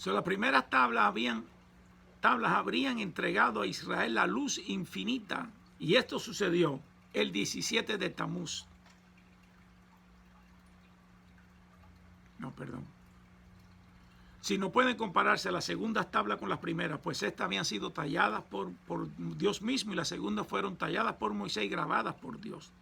Las primeras tablas habrían entregado a Israel la luz infinita, y esto sucedió el 17 de Tamuz. No, perdón. Si no pueden compararse las segundas tablas con las primeras, pues estas habían sido talladas por Dios mismo y las segundas fueron talladas por Moisés y grabadas por Dios,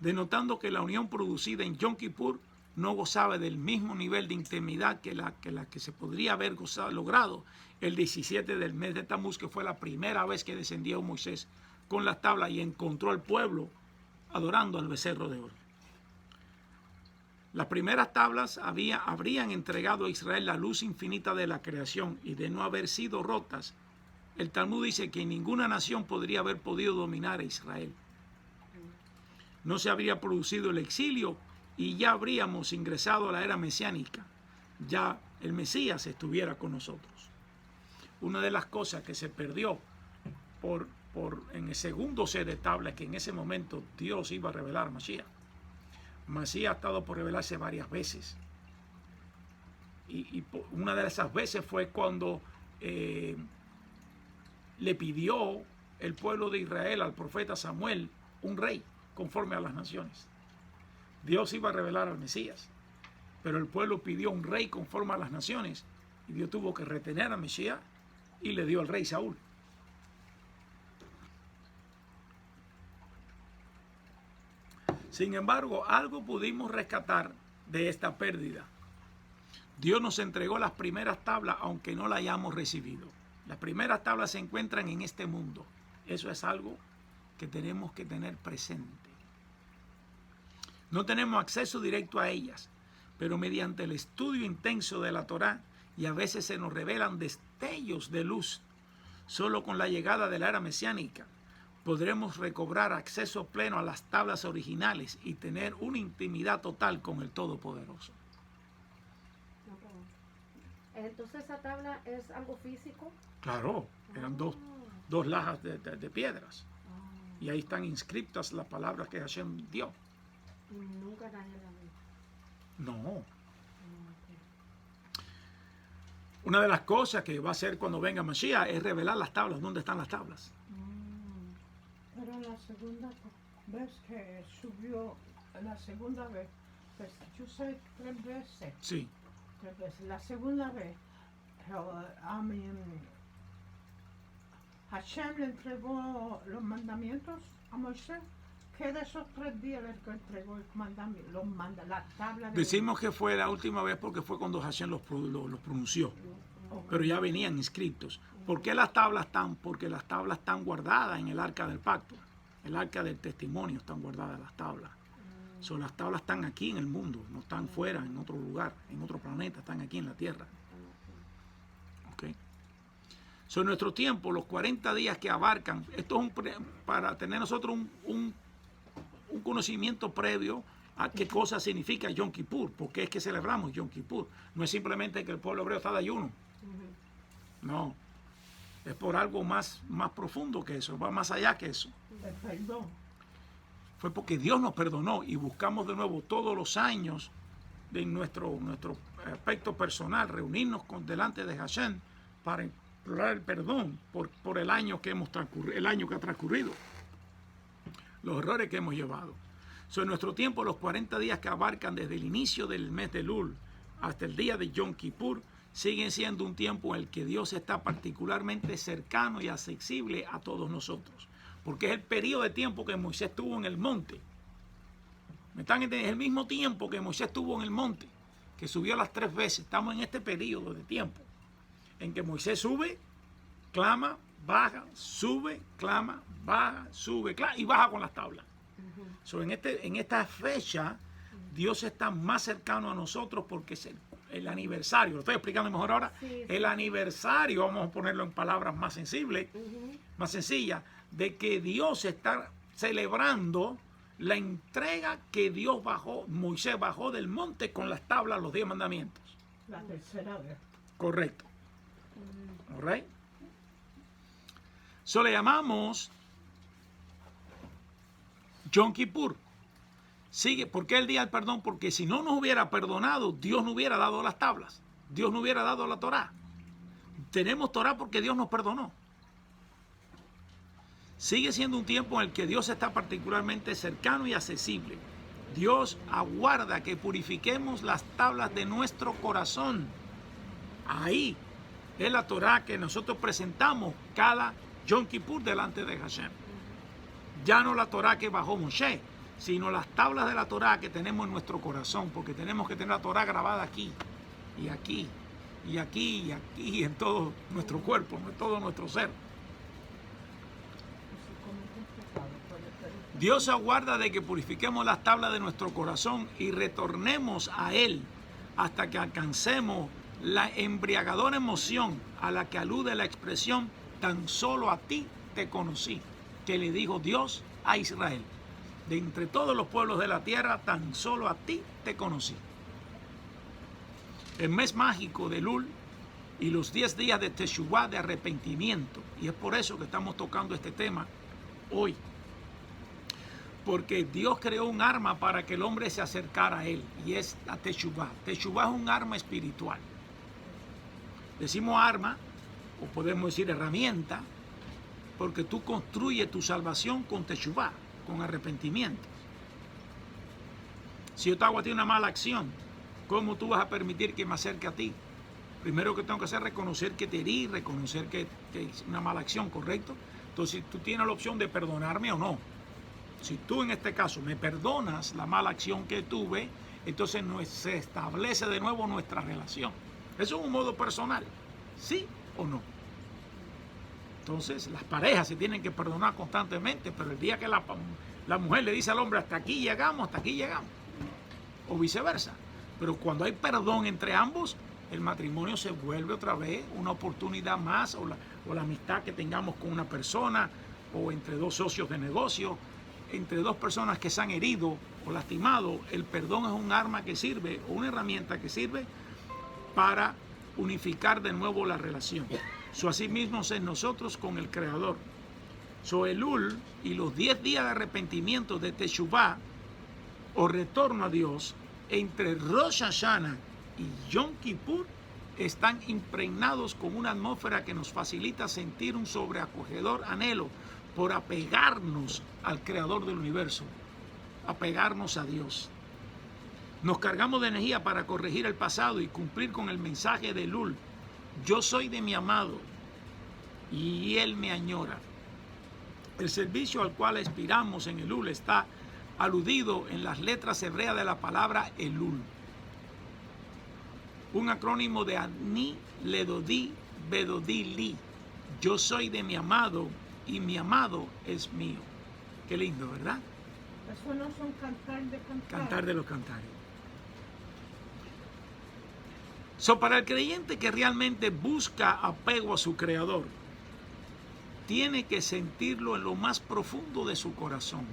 denotando que la unión producida en Yom Kippur no gozaba del mismo nivel de intimidad que la que se podría haber logrado el 17 del mes de Tamuz, que fue la primera vez que descendió Moisés con las tablas y encontró al pueblo adorando al becerro de oro. Las primeras tablas habrían entregado a Israel la luz infinita de la creación, y de no haber sido rotas, el Talmud dice que ninguna nación podría haber podido dominar a Israel. No se habría producido el exilio y ya habríamos ingresado a la era mesiánica. Ya el Mesías estuviera con nosotros. Una de las cosas que se perdió en el segundo set de tablas, que en ese momento Dios iba a revelar a Mashiach. Mashiach ha estado por revelarse varias veces. Y una de esas veces fue cuando le pidió el pueblo de Israel al profeta Samuel un rey conforme a las naciones. Dios iba a revelar al Mesías, pero el pueblo pidió un rey conforme a las naciones, y Dios tuvo que retener a Mesías y le dio al rey Saúl. Sin embargo, algo pudimos rescatar de esta pérdida. Dios nos entregó las primeras tablas, aunque no las hayamos recibido. Las primeras tablas se encuentran en este mundo. Eso es algo que tenemos que tener presente. No tenemos acceso directo a ellas, pero mediante el estudio intenso de la Torá, y a veces se nos revelan destellos de luz, solo con la llegada de la era mesiánica podremos recobrar acceso pleno a las tablas originales y tener una intimidad total con el Todopoderoso. Entonces, ¿esa tabla es algo físico? Claro, eran dos lajas de piedras. Y ahí están inscritas las palabras que Hashem dio. Nunca nadie la vio. No. Una de las cosas que va a hacer cuando venga Mashiach es revelar las tablas. ¿Dónde están las tablas? Pero la segunda vez que subió, la segunda vez, pues yo sé 3 veces. Sí. 3 veces. La segunda vez, Hashem le entregó los mandamientos a Moisés. ¿Qué de esos 3 días le entregó el mandamiento, la tabla de... Decimos que fue la última vez porque fue cuando Hashem los pronunció. Okay. Pero ya venían inscritos. ¿Por qué las tablas están? Porque las tablas están guardadas en el arca del pacto. El arca del testimonio están guardadas las tablas. Las tablas están aquí en el mundo, no están fuera, en otro lugar, en otro planeta, están aquí en la tierra. Okay. En nuestro tiempo, los 40 días que abarcan, esto es para tener nosotros un conocimiento previo a qué cosa significa Yom Kippur, porque es que celebramos Yom Kippur. No es simplemente que el pueblo hebreo está de ayuno. No, es por algo más profundo que eso, va más allá que eso. El perdón. Fue porque Dios nos perdonó y buscamos de nuevo todos los años de nuestro aspecto personal, reunirnos delante de Hashem para implorar el perdón por el año que ha transcurrido, los errores que hemos llevado. En nuestro tiempo, los 40 días que abarcan desde el inicio del mes de Elul hasta el día de Yom Kippur siguen siendo un tiempo en el que Dios está particularmente cercano y accesible a todos nosotros, porque es el periodo de tiempo que Moisés estuvo en el monte. ¿Me están entendiendo? Es el mismo tiempo que Moisés estuvo en el monte, que subió las 3 veces. Estamos en este periodo de tiempo en que Moisés sube, clama, baja, sube, clama, baja, sube, clama, y baja con las tablas. En esta fecha, Dios está más cercano a nosotros porque es el aniversario. Lo estoy explicando mejor ahora. Sí. El aniversario, vamos a ponerlo en palabras más sensibles, más sencillas, de que Dios está celebrando la entrega que Moisés bajó del monte con las tablas, los 10 mandamientos. La tercera vez. Correcto. All right. Le llamamos Yom Kippur. ¿Por qué el día del perdón? Porque si no nos hubiera perdonado, Dios no hubiera dado las tablas. Dios no hubiera dado la Torá. Tenemos Torah porque Dios nos perdonó. Sigue siendo un tiempo en el que Dios está particularmente cercano y accesible. Dios aguarda que purifiquemos las tablas de nuestro corazón. Ahí es la Torah que nosotros presentamos cada Yom Kippur delante de Hashem. Ya no la Torah que bajó Moshe, sino las tablas de la Torah que tenemos en nuestro corazón, porque tenemos que tener la Torah grabada aquí, y aquí, y aquí, y aquí, en todo nuestro cuerpo, en todo nuestro ser. Dios aguarda de que purifiquemos las tablas de nuestro corazón y retornemos a Él hasta que alcancemos la embriagadora emoción a la que alude la expresión tan solo a ti te conocí, que le dijo Dios a Israel. De entre todos los pueblos de la tierra, tan solo a ti te conocí. El mes mágico de Elul y los 10 días de Teshuvah, de arrepentimiento. Y es por eso que estamos tocando este tema hoy. Porque Dios creó un arma para que el hombre se acercara a Él, y es la Teshuvah. Teshuvah es un arma espiritual. Decimos arma, o podemos decir herramienta, porque tú construyes tu salvación con Teshuvah, con arrepentimiento. Si yo te hago a ti una mala acción, ¿cómo tú vas a permitir que me acerque a ti? Primero que tengo que hacer es reconocer que te herí, reconocer que es una mala acción, ¿correcto? Entonces tú tienes la opción de perdonarme o no. Si tú en este caso me perdonas la mala acción que tuve, entonces se establece de nuevo nuestra relación. Eso es un modo personal, ¿sí o no? Entonces las parejas se tienen que perdonar constantemente, pero el día que la mujer le dice al hombre hasta aquí llegamos, o viceversa. Pero cuando hay perdón entre ambos, el matrimonio se vuelve otra vez una oportunidad más, o la amistad que tengamos con una persona, o entre dos socios de negocio, entre dos personas que se han herido o lastimado. El perdón es un arma que sirve, o una herramienta que sirve para unificar de nuevo la relación. Así mismo es nosotros con el Creador. Elul y los 10 días de arrepentimiento de Teshuvah, o retorno a Dios, entre Rosh Hashanah y Yom Kippur, están impregnados con una atmósfera que nos facilita sentir un sobreacogedor anhelo por apegarnos al Creador del universo, apegarnos a Dios. Nos cargamos de energía para corregir el pasado y cumplir con el mensaje de Elul. Yo soy de mi amado y Él me añora. El servicio al cual aspiramos en Elul está aludido en las letras hebreas de la palabra Elul, un acrónimo de Ani, Ledodí, Bedodí, Li. Yo soy de mi amado y mi amado es mío. Qué lindo, ¿verdad? Eso no son cantar de cantar. Cantar de los cantares. Para el creyente que realmente busca apego a su Creador, tiene que sentirlo en lo más profundo de su corazón.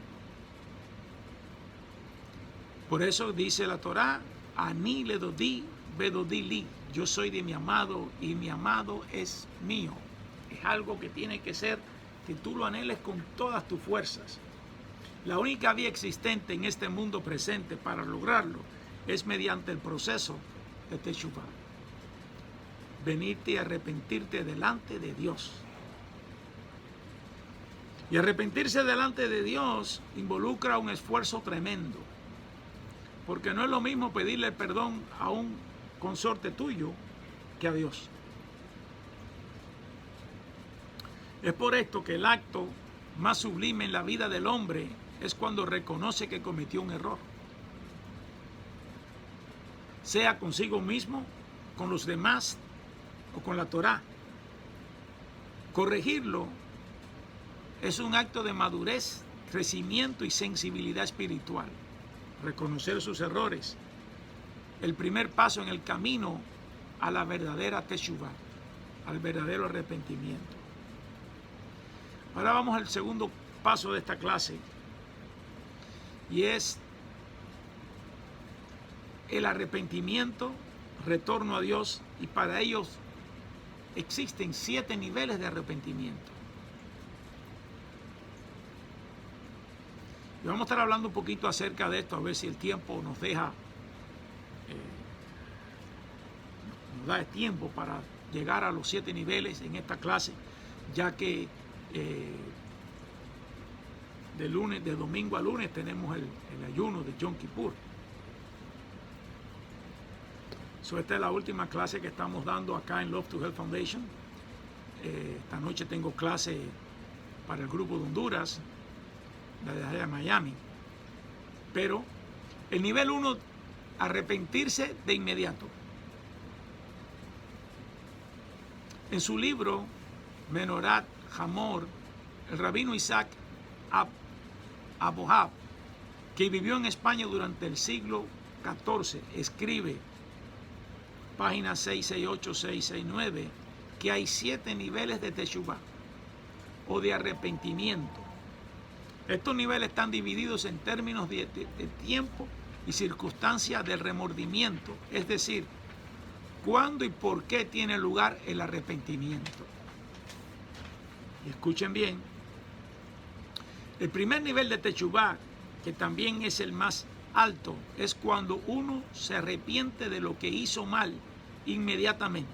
Por eso dice la Torá, Ani Ledodí, Bedodí Li. Yo soy de mi amado y mi amado es mío. Es algo que tiene que ser que tú lo anheles con todas tus fuerzas. La única vía existente en este mundo presente para lograrlo es mediante el proceso de Teshuvah. Venirte y arrepentirte delante de Dios. Y arrepentirse delante de Dios involucra un esfuerzo tremendo. Porque no es lo mismo pedirle perdón a un consorte tuyo que a Dios. Es por esto que el acto más sublime en la vida del hombre es cuando reconoce que cometió un error. Sea consigo mismo, con los demás o con la Torá. Corregirlo es un acto de madurez, crecimiento y sensibilidad espiritual. Reconocer sus errores, el primer paso en el camino a la verdadera Teshuvah, al verdadero arrepentimiento. Ahora vamos al segundo paso de esta clase, y es el arrepentimiento, retorno a Dios, y para ellos existen 7 niveles de arrepentimiento. Y vamos a estar hablando un poquito acerca de esto, a ver si el tiempo nos deja, nos da tiempo para llegar a los 7 niveles en esta clase, ya que de domingo a lunes tenemos el ayuno de Yom Kippur. Esta es la última clase que estamos dando acá en Love to Health Foundation. Esta noche tengo clase para el grupo de Honduras, de allá de Miami. Pero el nivel 1, arrepentirse de inmediato. En su libro Menorat Hamor, el rabino Isaac Abohab, que vivió en España durante el siglo XIV, escribe, páginas 668, 669, que hay 7 niveles de Teshuvah o de arrepentimiento. Estos niveles están divididos en términos de tiempo y circunstancias del remordimiento, es decir, cuándo y por qué tiene lugar el arrepentimiento. Y escuchen bien, el primer nivel de Teshuvah, que también es el más alto, es cuando uno se arrepiente de lo que hizo mal inmediatamente,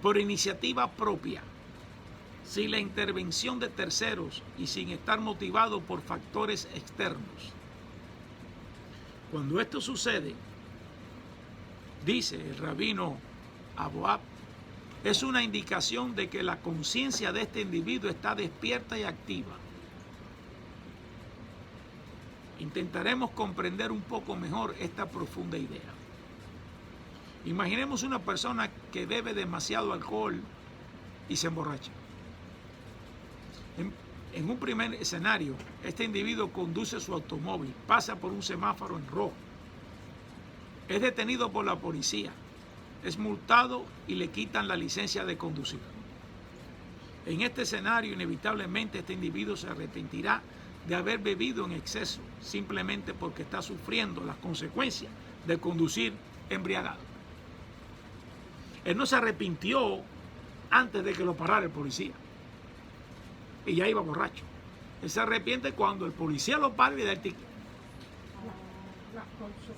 por iniciativa propia, sin la intervención de terceros y sin estar motivado por factores externos. Cuando esto sucede, dice el rabino Abohab, es una indicación de que la conciencia de este individuo está despierta y activa. Intentaremos comprender un poco mejor esta profunda idea. Imaginemos una persona que bebe demasiado alcohol y se emborracha. En un primer escenario, este individuo conduce su automóvil, pasa por un semáforo en rojo, es detenido por la policía, es multado y le quitan la licencia de conducir. En este escenario, inevitablemente, este individuo se arrepentirá de haber bebido en exceso, simplemente porque está sufriendo las consecuencias de conducir embriagado. Él no se arrepintió antes de que lo parara el policía, y ya iba borracho. Él se arrepiente cuando el policía lo para y le da el ticket.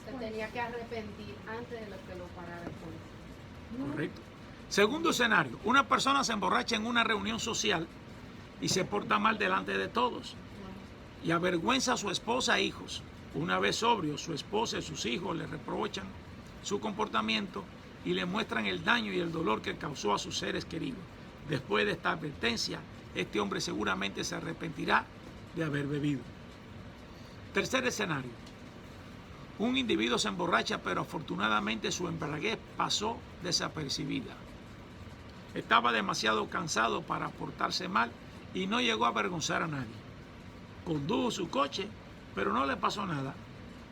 Se tenía que arrepentir antes de que lo parara el policía. Correcto. Segundo escenario, una persona se emborracha en una reunión social y se porta mal delante de todos y avergüenza a su esposa e hijos. Una vez sobrio, su esposa y sus hijos le reprochan su comportamiento y le muestran el daño y el dolor que causó a sus seres queridos. Después de esta advertencia, este hombre seguramente se arrepentirá de haber bebido. Tercer escenario. Un individuo se emborracha, pero afortunadamente su embriaguez pasó desapercibida. Estaba demasiado cansado para portarse mal y no llegó a avergonzar a nadie. Condujo su coche, pero no le pasó nada.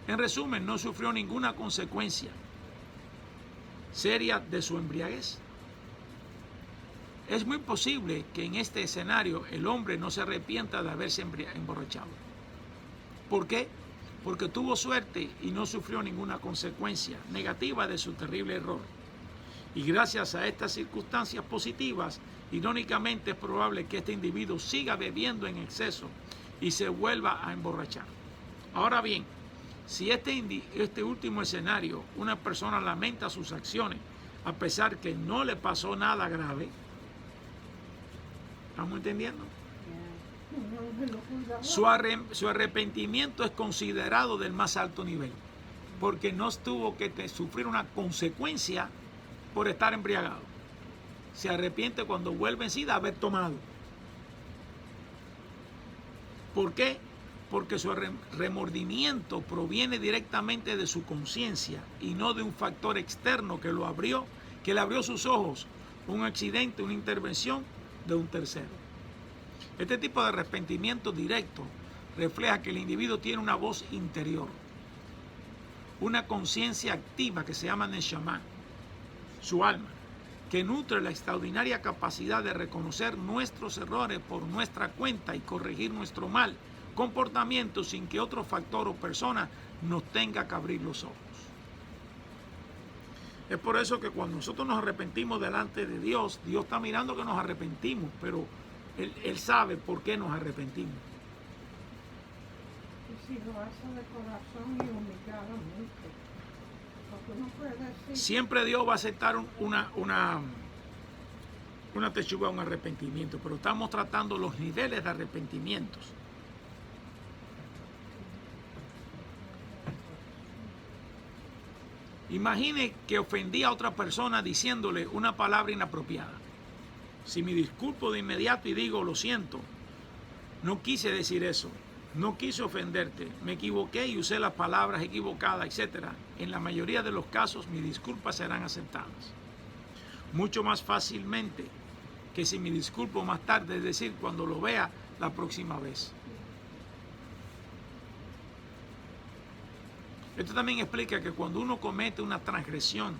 En resumen, no sufrió ninguna consecuencia seria de su embriaguez. Es muy posible que en este escenario el hombre no se arrepienta de haberse emborrachado. ¿Por qué? Porque tuvo suerte y no sufrió ninguna consecuencia negativa de su terrible error. Y gracias a estas circunstancias positivas, irónicamente es probable que este individuo siga bebiendo en exceso y se vuelva a emborrachar. Ahora bien, si este último escenario, una persona lamenta sus acciones a pesar que no le pasó nada grave, ¿estamos entendiendo? Su arrepentimiento es considerado del más alto nivel, porque no tuvo que sufrir una consecuencia por estar embriagado. Se arrepiente cuando vuelve en sí de haber tomado. ¿Por qué? Porque su remordimiento proviene directamente de su conciencia y no de un factor externo que le abrió sus ojos, un accidente, una intervención de un tercero. Este tipo de arrepentimiento directo refleja que el individuo tiene una voz interior, una conciencia activa que se llama Neshama, su alma, que nutre la extraordinaria capacidad de reconocer nuestros errores por nuestra cuenta y corregir nuestro mal comportamiento sin que otro factor o persona nos tenga que abrir los ojos. Es por eso que cuando nosotros nos arrepentimos delante de Dios, Dios está mirando que nos arrepentimos, pero Él sabe por qué nos arrepentimos. Y si lo hace de corazón y humilladamente. Porque no puede decir. Siempre Dios va a aceptar una teshuva, un arrepentimiento, pero estamos tratando los niveles de arrepentimientos. Imagine que ofendí a otra persona diciéndole una palabra inapropiada. Si me disculpo de inmediato y digo, lo siento, no quise decir eso, no quise ofenderte, me equivoqué y usé las palabras equivocadas, etc. En la mayoría de los casos mis disculpas serán aceptadas. Mucho más fácilmente que si me disculpo más tarde, es decir, cuando lo vea la próxima vez. Esto también explica que cuando uno comete una transgresión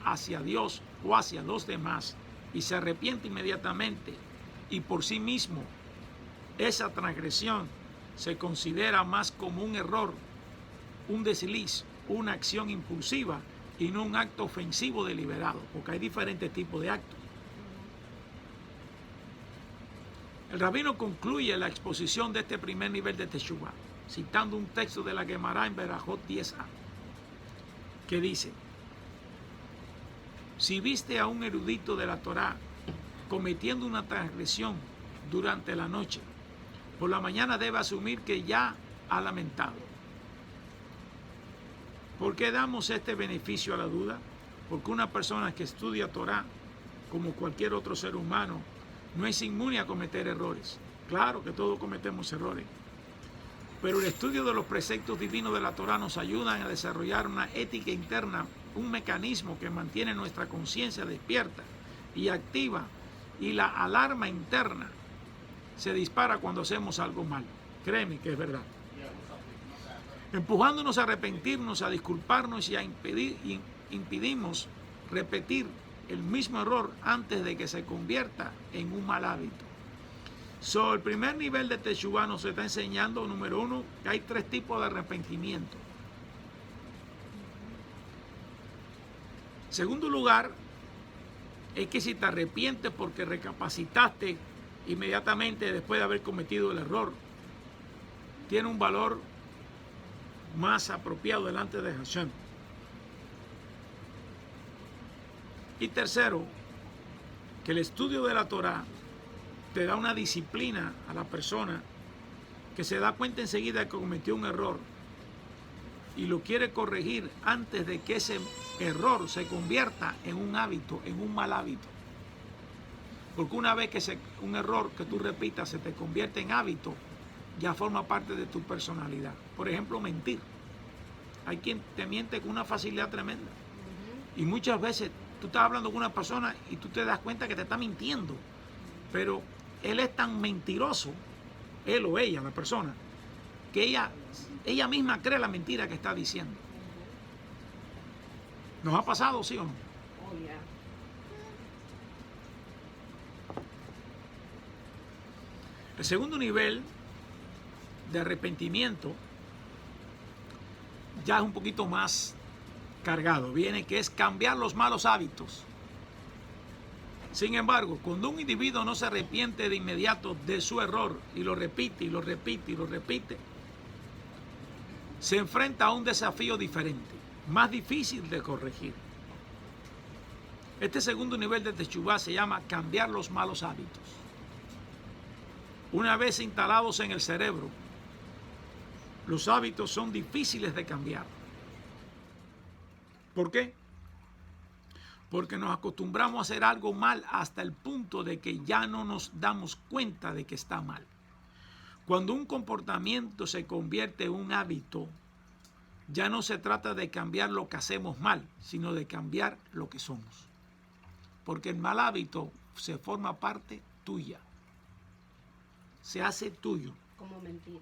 hacia Dios o hacia los demás y se arrepiente inmediatamente y por sí mismo, esa transgresión se considera más como un error, un desliz, una acción impulsiva y no un acto ofensivo deliberado, porque hay diferentes tipos de actos. El rabino concluye la exposición de este primer nivel de Teshuvah citando un texto de la Gemara en Berajot 10a, que dice: si viste a un erudito de la Torá cometiendo una transgresión durante la noche, por la mañana debe asumir que ya ha lamentado. ¿Por qué damos este beneficio a la duda? Porque una persona que estudia Torá, como cualquier otro ser humano, no es inmune a cometer errores. Claro que todos cometemos errores. Pero el estudio de los preceptos divinos de la Torá nos ayudan a desarrollar una ética interna, un mecanismo que mantiene nuestra conciencia despierta y activa, y la alarma interna se dispara cuando hacemos algo mal. Créeme que es verdad. Empujándonos a arrepentirnos, a disculparnos y a impedimos repetir el mismo error antes de que se convierta en un mal hábito. El primer nivel de Teshuvah nos está enseñando, número uno, que hay 3 tipos de arrepentimiento. Segundo lugar, es que si te arrepientes porque recapacitaste inmediatamente después de haber cometido el error, tiene un valor más apropiado delante de Hashem. Y tercero, que el estudio de la Torá te da una disciplina a la persona que se da cuenta enseguida que cometió un error y lo quiere corregir antes de que ese error se convierta en un hábito, en un mal hábito. Porque una vez que un error que tú repitas se te convierte en hábito, ya forma parte de tu personalidad. Por ejemplo, mentir. Hay quien te miente con una facilidad tremenda. Y muchas veces tú estás hablando con una persona y tú te das cuenta que te está mintiendo. Pero él es tan mentiroso, él o ella, la persona, que ella misma cree la mentira que está diciendo. ¿Nos ha pasado, sí o no? Oh, yeah. El segundo nivel de arrepentimiento ya es un poquito más cargado, viene que es cambiar los malos hábitos. Sin embargo, cuando un individuo no se arrepiente de inmediato de su error y lo repite y lo repite y lo repite, se enfrenta a un desafío diferente, más difícil de corregir. Este segundo nivel de Teshuvah se llama cambiar los malos hábitos. Una vez instalados en el cerebro, los hábitos son difíciles de cambiar. ¿Por qué? Porque nos acostumbramos a hacer algo mal hasta el punto de que ya no nos damos cuenta de que está mal. Cuando un comportamiento se convierte en un hábito, ya no se trata de cambiar lo que hacemos mal, sino de cambiar lo que somos. Porque el mal hábito se forma parte tuya. Se hace tuyo. Como mentir.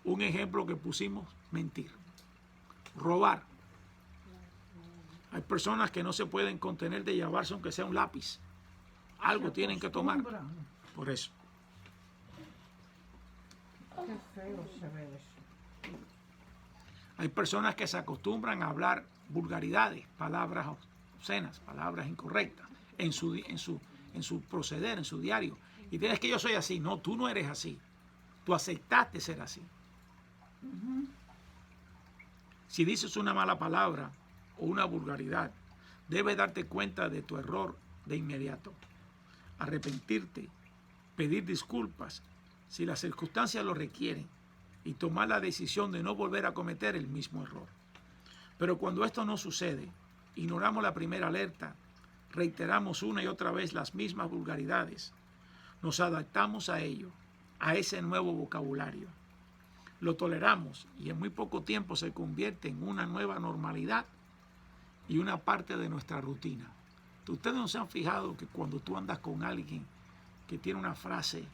Un ejemplo que pusimos, mentir. Robar. Hay personas que no se pueden contener de llevarse aunque sea un lápiz. Algo tienen que tomar. Por eso. Qué feo se ve eso. Hay personas que se acostumbran a hablar vulgaridades, palabras obscenas, palabras incorrectas en su proceder, en su diario. Y tienes que yo soy así. No, tú no eres así. Tú aceptaste ser así. Si dices una mala palabra, o una vulgaridad, debes darte cuenta de tu error de inmediato, arrepentirte, pedir disculpas si las circunstancias lo requieren y tomar la decisión de no volver a cometer el mismo error. Pero cuando esto no sucede, ignoramos la primera alerta, reiteramos una y otra vez las mismas vulgaridades, nos adaptamos a ello, a ese nuevo vocabulario. Lo toleramos y en muy poco tiempo se convierte en una nueva normalidad y una parte de nuestra rutina. Ustedes no se han fijado que cuando tú andas con alguien que tiene una frase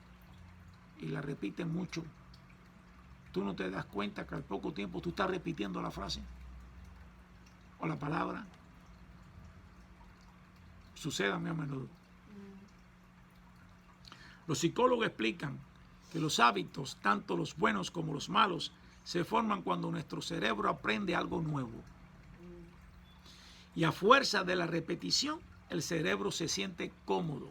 y la repite mucho, tú no te das cuenta que al poco tiempo tú estás repitiendo la frase o la palabra? Sucede muy a menudo. Los psicólogos explican que los hábitos, tanto los buenos como los malos, se forman cuando nuestro cerebro aprende algo nuevo. Y a fuerza de la repetición, el cerebro se siente cómodo.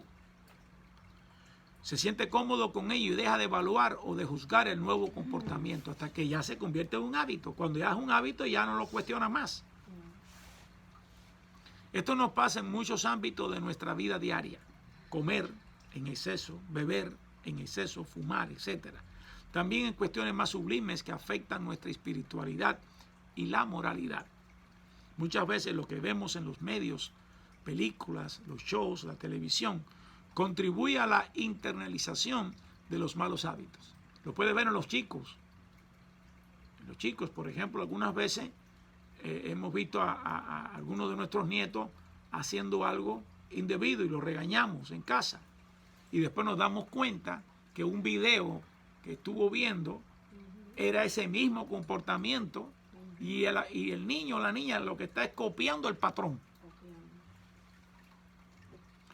Se siente cómodo con ello y deja de evaluar o de juzgar el nuevo comportamiento hasta que ya se convierte en un hábito. Cuando ya es un hábito, ya no lo cuestiona más. Esto nos pasa en muchos ámbitos de nuestra vida diaria. Comer en exceso, beber en exceso, fumar, etc. También en cuestiones más sublimes que afectan nuestra espiritualidad y la moralidad. Muchas veces lo que vemos en los medios, películas, los shows, la televisión, contribuye a la internalización de los malos hábitos. Lo puede ver en los chicos. En los chicos, por ejemplo, algunas veces hemos visto a algunos de nuestros nietos haciendo algo indebido y lo regañamos en casa. Y después nos damos cuenta que un video que estuvo viendo era ese mismo comportamiento y el niño o la niña lo que está es copiando el patrón.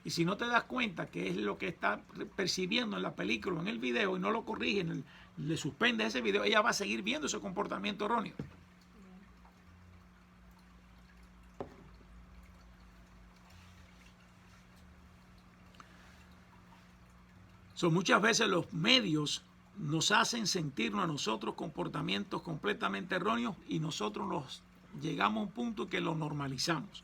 Y si no te das cuenta que es lo que está percibiendo en la película o en el video y no lo corrigen, le suspende ese video, ella va a seguir viendo ese comportamiento erróneo. Muchas veces los medios nos hacen sentirnos a nosotros comportamientos completamente erróneos y nosotros llegamos a un punto que lo normalizamos.